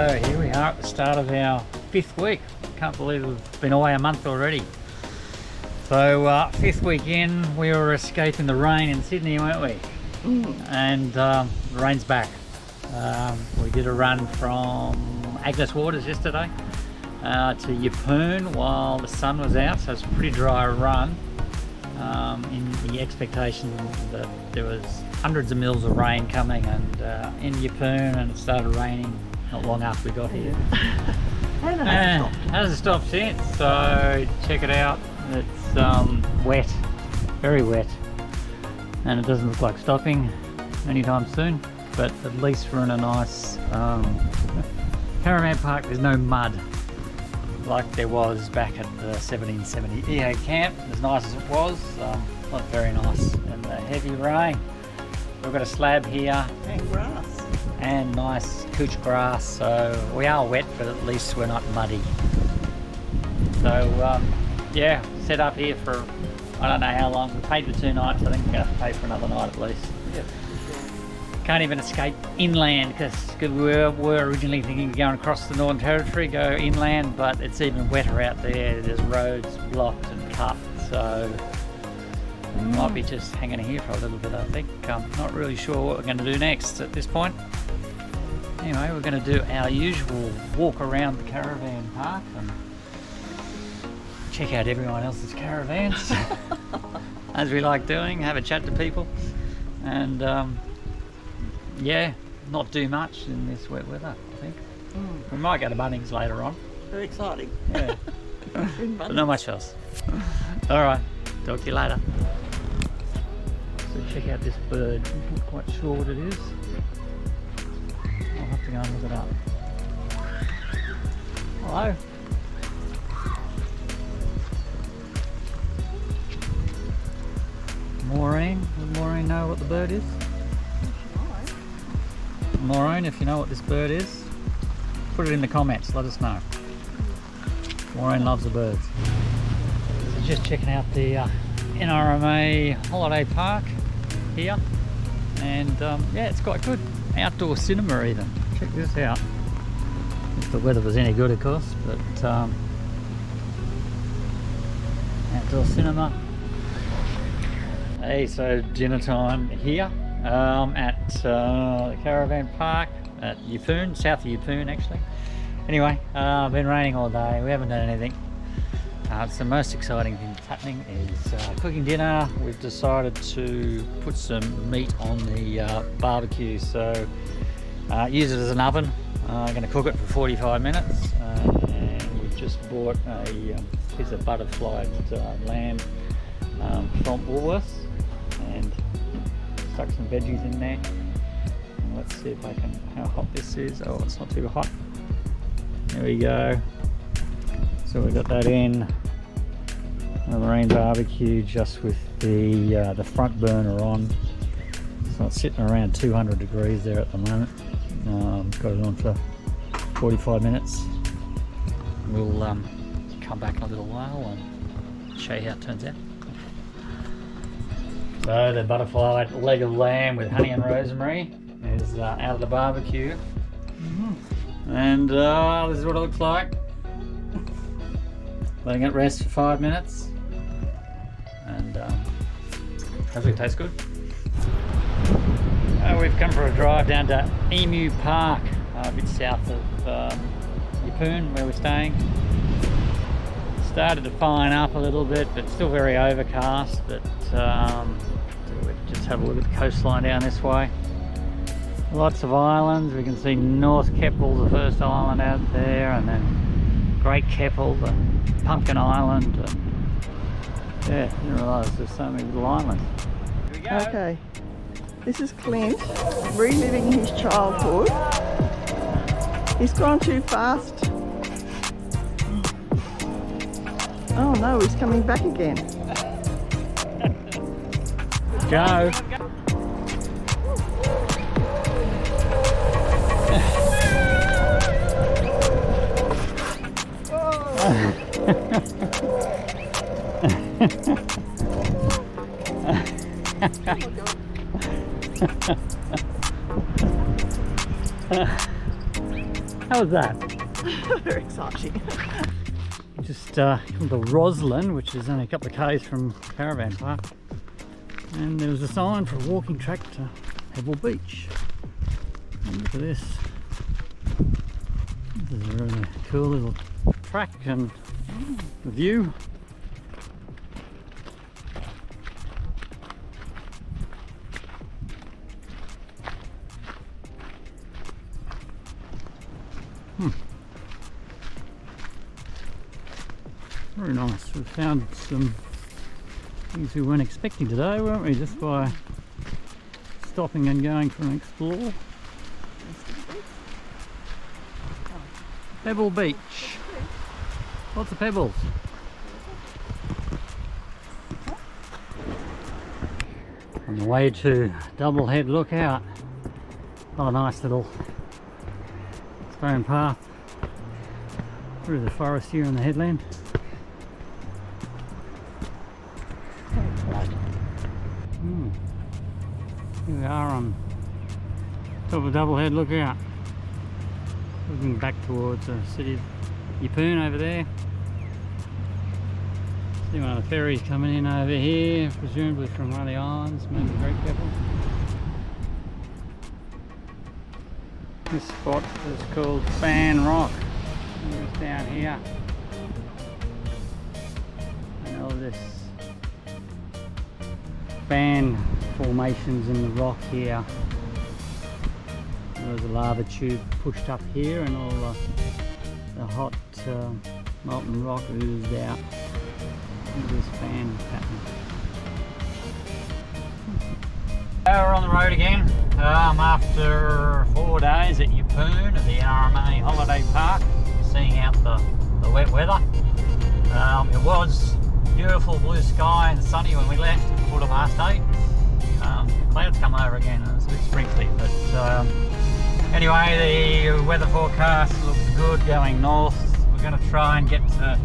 So here we are at the start of our 5th week. Can't believe we've been away a month already. So 5th week in, we were escaping the rain in Sydney, weren't we? And the rain's back. We did a run from Agnes Waters yesterday to Yeppoon while the sun was out, so it's a pretty dry run, in the expectation that there was hundreds of mils of rain coming, and in Yeppoon, and it started raining not long after we got here. And hasn't stopped since, so check it out. It's wet, very wet, and it doesn't look like stopping anytime soon, but at least we're in a nice caravan park. There's no mud like there was back at the 1770 EA camp. As nice as it was, not very nice, and the heavy rain. We've got a slab here and grass and nice couch grass, so we are wet, but at least we're not muddy. So yeah, set up here for I don't know how long. We paid for 2 nights. I think we're going to have to pay for another night at least. Yep. Can't even escape inland because we were originally thinking of going across the Northern Territory, go inland, but it's even wetter out there. There's roads blocked and cut, so we might be just hanging here for a little bit, I think. I'm not really sure what we're going to do next at this point. Anyway, we're going to do our usual walk around the caravan park and check out everyone else's caravans, as we like doing, have a chat to people, and yeah, not do much in this wet weather, I think. We might go to Bunnings later on. Very exciting. Yeah. But not much else. Alright, talk to you later. So check out this bird. I'm not quite sure what it is. I'll have to go and look it up. Hello. Maureen, does Maureen know what the bird is? Maureen, if you know what this bird is, put it in the comments, let us know. Maureen loves the birds. So just checking out the NRMA holiday park here, and yeah, it's quite good. Outdoor cinema even. Check this out. If the weather was any good, of course, but outdoor cinema. Hey, so dinner time here at the caravan park at Yeppoon, south of Yeppoon actually. Anyway, been raining all day, we haven't done anything. It's the most exciting thing that's happening is cooking dinner. We've decided to put some meat on the barbecue, so use it as an oven. I'm going to cook it for 45 minutes, and we've just bought a piece of butterflied lamb from Woolworths, and stuck some veggies in there. And let's see if I can, how hot this is. Oh, it's not too hot. There we go. So we got that in the marine barbecue, just with the front burner on. So it's sitting around 200 degrees there at the moment. Got it on for 45 minutes. We'll come back in a little while and show you how it turns out. So the butterfly leg of lamb with honey and rosemary is out of the barbecue. And this is what it looks like. Letting it rest for 5 minutes, and hopefully it tastes good. We've come for a drive down to Emu Park, a bit south of Yeppoon, where we're staying. Started to fine up a little bit, but still very overcast. But we just have a look at the coastline down this way. Lots of islands. We can see North Keppel, the first island out there, and then Great Keppel, the Pumpkin Island. Yeah, didn't realise there's so many little islands. Here we go. Okay, this is Clint reliving his childhood. He's gone too fast. Oh no, he's coming back again. Go. How was that? Very exciting. Just come to Roslyn, which is only a couple of k's from Caravan Park, and there was a sign for a walking track to Airlie Beach. And look at this. This is a really cool little track and view. Very nice. We found some things we weren't expecting today, weren't we? Just by stopping and going for an explore. Pebble Beach. Lots of pebbles. On the way to Doublehead Lookout. Oh, a nice little stone path through the forest here in the headland. Here we are on top of Doublehead Lookout, looking back towards the city of Yeppoon over there. See one of the ferries coming in over here, presumably from one of the islands. Maybe very careful. This spot is called Fan Rock. It's down here. And all this fan formations in the rock here. There was a lava tube pushed up here, and all the hot molten rock oozed out into this fan pattern. We're on the road again after 4 days at Yeppoon at the NRMA holiday park, seeing out the wet weather. It was beautiful blue sky and sunny when we left at 8:15. The clouds come over again and it's a bit sprinkly, but anyway, the weather forecast looks good going north. We're going to try and get to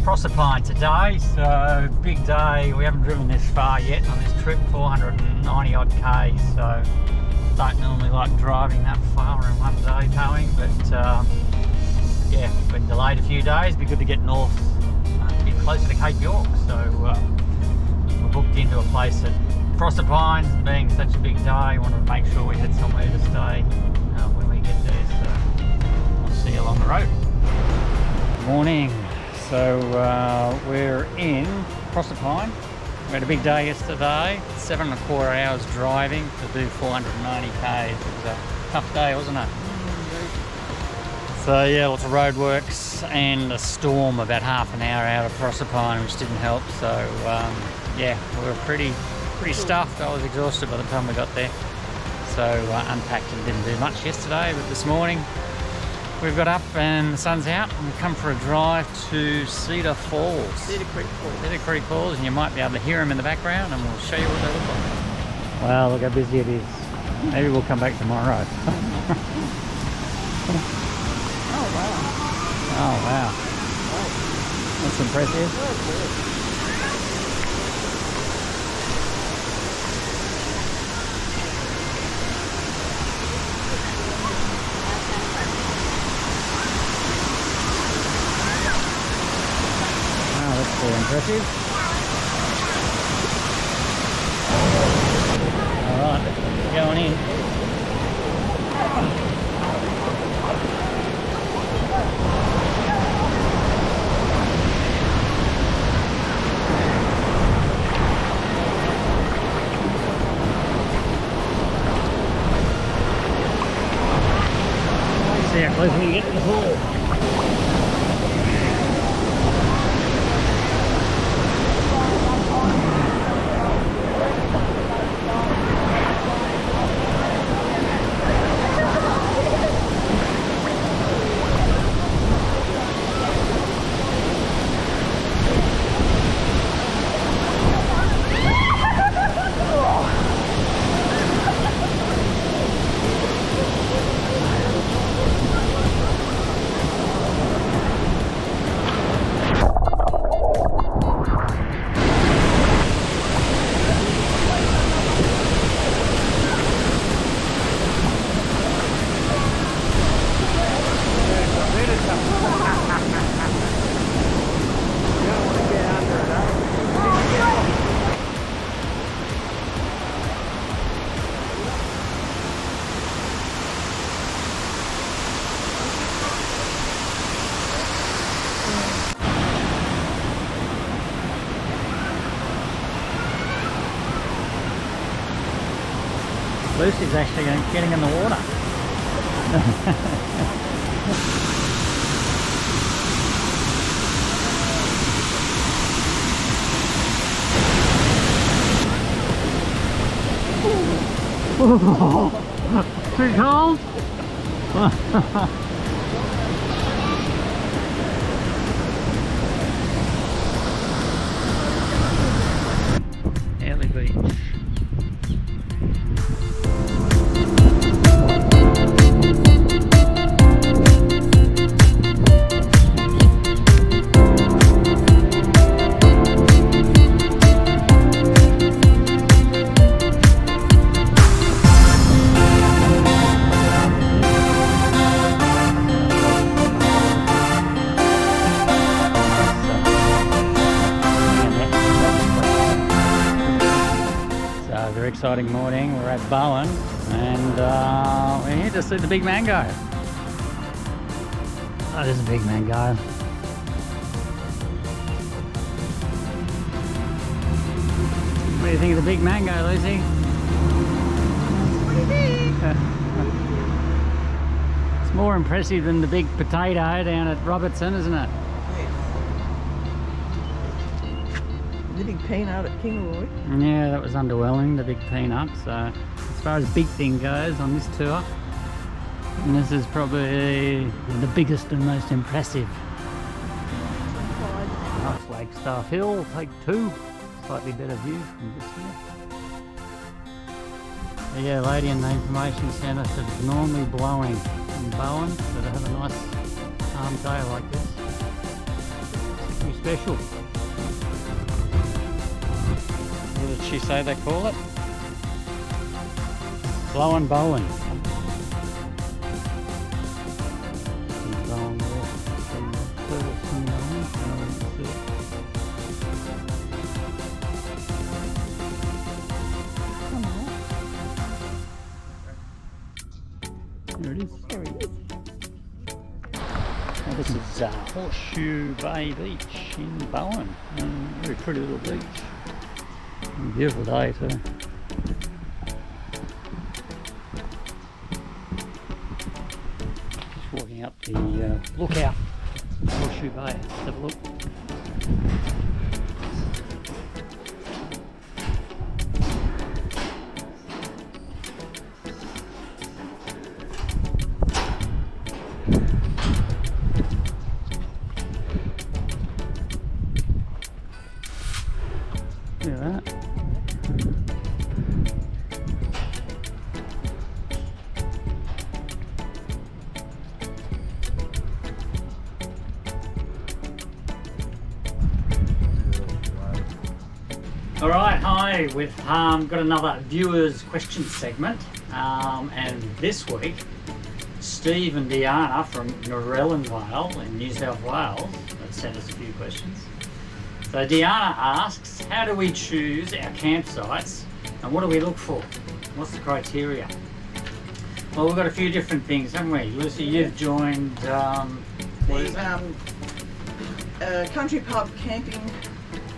Proserpine today, so big day. We haven't driven this far yet on this trip, 490 odd k's, so don't normally like driving that far in one day towing, but yeah, been delayed a few days. Be good to get north, get closer to Cape York, so we're booked into a place at Proserpine. Being such a big day, wanted to make sure we had somewhere to stay when we get there, so I'll see you along the road. Morning. So we're in Proserpine. We had a big day yesterday, 7.25 hours driving to do 490 k's. It was a tough day, wasn't it? So yeah, lots of roadworks and a storm about half an hour out of Proserpine, which didn't help. So yeah, we were pretty stuffed. I was exhausted by the time we got there. So unpacked and didn't do much yesterday, but this morning we've got up and the sun's out, and we've come for a drive to Cedar Falls. Cedar Creek Falls. Cedar Creek Falls, and you might be able to hear them in the background, and we'll show you what they look like. Wow, look how busy it is. Maybe we'll come back tomorrow. Oh wow. Oh wow. That's impressive. Very impressive. Alright, going in. See how close we can get to the pool. Lucy's actually getting in the water. Too cold? Airlie Beach. Very exciting morning. We're at Bowen and we're here to see the big mango. Oh, there's a big mango. What do you think of the big mango, Lucy? Pretty big. It's more impressive than the big potato down at Robertson, isn't it? The big peanut at Kingaroy. Yeah, that was underwhelming, the big peanut. So as far as big thing goes on this tour, and this is probably the biggest and most impressive. Nice Flagstaff Hill, take 2. Slightly better view from this here. So yeah, lady in the information centre said it's normally blowing in Bowen, so to have a nice calm day like this, it's pretty special. What did she say they call it? Blowing Bowen. There it is. There it is. Well, this is Horseshoe Bay Beach in Bowen. Very pretty little beach. Beautiful day too. Just walking up the lookout, Horseshoe Bay. Let's have a look. Look at that. All right, hi. We've got another viewers' question segment, and this week, Steve and Deanna from Narellan Vale in New South Wales have sent us a few questions. So Deanna asks, how do we choose our campsites and what do we look for? What's the criteria? Well, we've got a few different things, haven't we? Lucy, you've joined, what is it? Country Pub Camping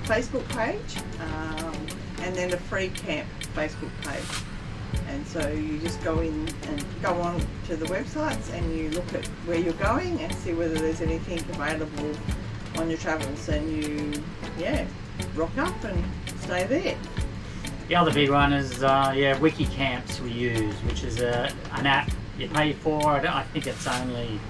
Facebook page, and then a free camp Facebook page. And so you just go in and go on to the websites and you look at where you're going and see whether there's anything available on your travels, and you rock up and stay there. The other big one is Wiki Camps we use, which is an app you pay for. I think it's only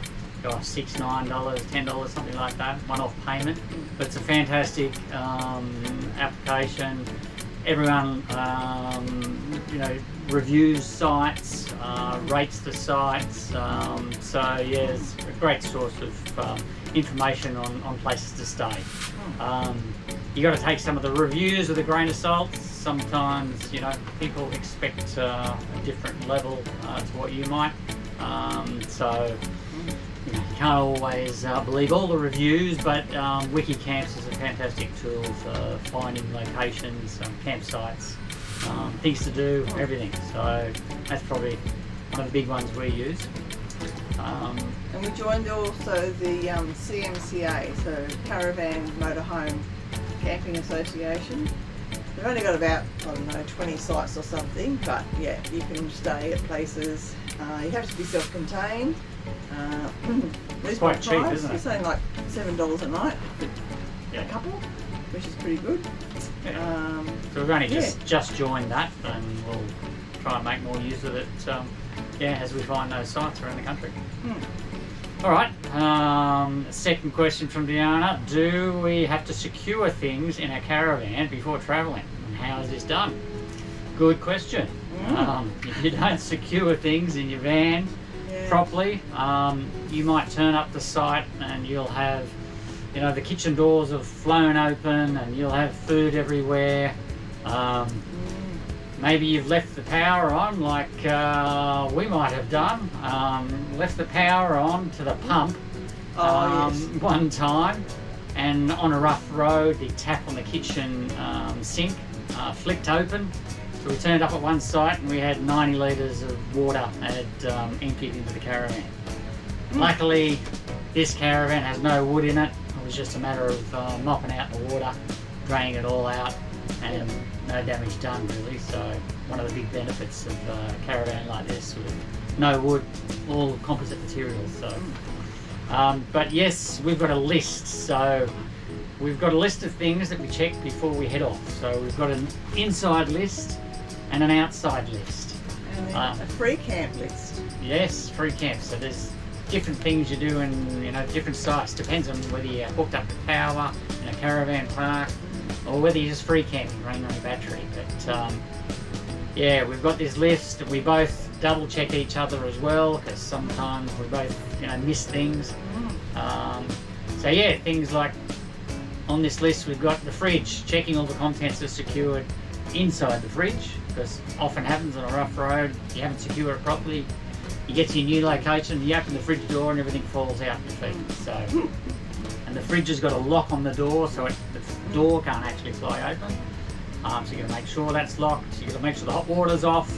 $6, $9, $10, something like that, one-off payment. But it's a fantastic application. Everyone reviews sites, rates the sites. So yeah, it's a great source of information on places to stay. You got to take some of the reviews with a grain of salt. Sometimes people expect a different level to what you might. So you can't always believe all the reviews, but Wiki Camps is a fantastic tool for finding locations, campsites, things to do, everything. So that's probably one of the big ones we use. And we joined also the CMCA, so Caravan Motorhome Camping Association, We've only got about, I don't know, 20 sites or something, but yeah, you can stay at places. You have to be self-contained. It's quite cheap, isn't it? It's only like $7 a night for Yeah. a couple, which is pretty good. Yeah. So we've only just joined that, and we'll try and make more use of it. As we find those sites around the country. All right. Second question from Diana: do we have to secure things in our caravan before travelling, and how is this done? Good question. If you don't secure things in your van properly, you might turn up the site and you'll have, the kitchen doors have flown open and you'll have food everywhere. Maybe you've left the power on, like we might have done. Left the power on to the pump one time, and on a rough road, the tap on the kitchen sink flicked open. So we turned up at one site and we had 90 litres of water had emptied into the caravan. Luckily, this caravan has no wood in it. It was just a matter of mopping out the water, draining it all out, and no damage done really. So one of the big benefits of a caravan like this with no wood, all composite materials. So, but yes, we've got a list. So we've got a list of things that we check before we head off. So we've got an inside list and an outside list. And then a free camp list. Yes, free camp. So there's different things you do in different sites. Depends on whether you're hooked up to power in a caravan park, or whether you're just free camping running on a battery. But we've got this list. We both double check each other as well, because sometimes we both miss things. Things like on this list we've got the fridge, checking all the contents are secured inside the fridge, because often happens on a rough road, you haven't secured it properly, you get to your new location, you open the fridge door and everything falls out your feet. So, and the fridge has got a lock on the door, so the door can't actually fly open. So you got to make sure that's locked. You got to make sure the hot water's off.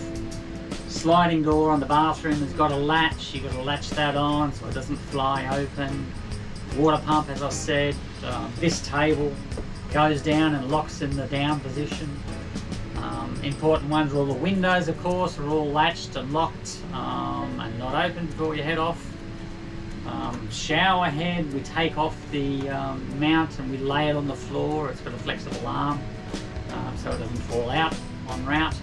Sliding door on the bathroom has got a latch. You got to latch that on so it doesn't fly open. Water pump, as I said. This table goes down and locks in the down position. Important ones are all the windows, of course, are all latched and locked and not open before you head off. Shower head, we take off the mount and we lay it on the floor. It's got a flexible arm so it doesn't fall out en route.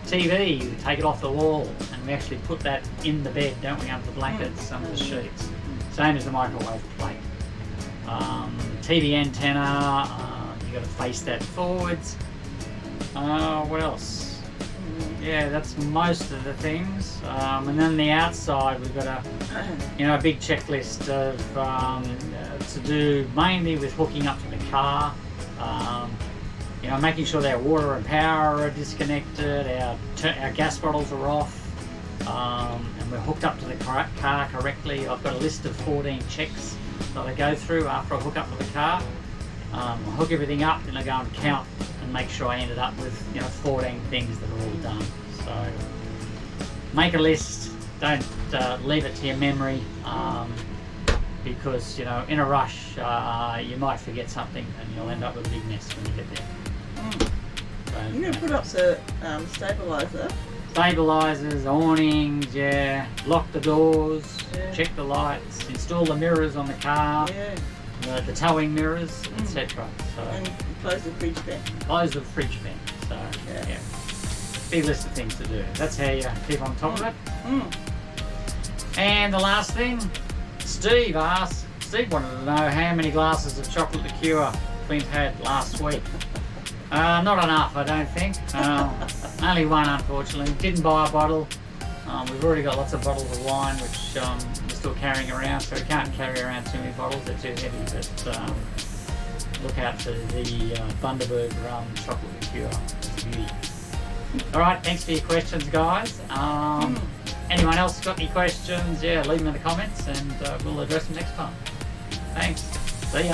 TV, we take it off the wall and we actually put that in the bed, don't we, under the blankets, under the sheets. Same as the microwave plate. TV antenna, you got to face that forwards. What else? Yeah, that's most of the things. And then the outside, we've got a big checklist of to do mainly with hooking up to the car. Making sure that our water and power are disconnected, our gas bottles are off, and we're hooked up to the car correctly. I've got a list of 14 checks that I go through after I hook up to the car. I hook everything up and I go and count and make sure I ended up with 14 things that are all done. So make a list, don't leave it to your memory, because in a rush you might forget something and you'll end up with a big mess when you get there. So, you're going to put up the stabiliser. Stabilisers, awnings, lock the doors, check the lights, install the mirrors on the car, the towing mirrors, etc. So, and close the fridge vent. Close the fridge vent. So big list of things to do. That's how you keep on top of it. And the last thing, Steve wanted to know how many glasses of chocolate liqueur Clint had last week. Not enough, I don't think. Only one, unfortunately. Didn't buy a bottle. We've already got lots of bottles of wine, which we're still carrying around, so we can't carry around too many bottles. They're too heavy, but look out for the Bundaberg rum chocolate liqueur. It's a beauty. All right, thanks for your questions, guys. Anyone else got any questions? Leave them in the comments, and we'll address them next time. Thanks. See ya.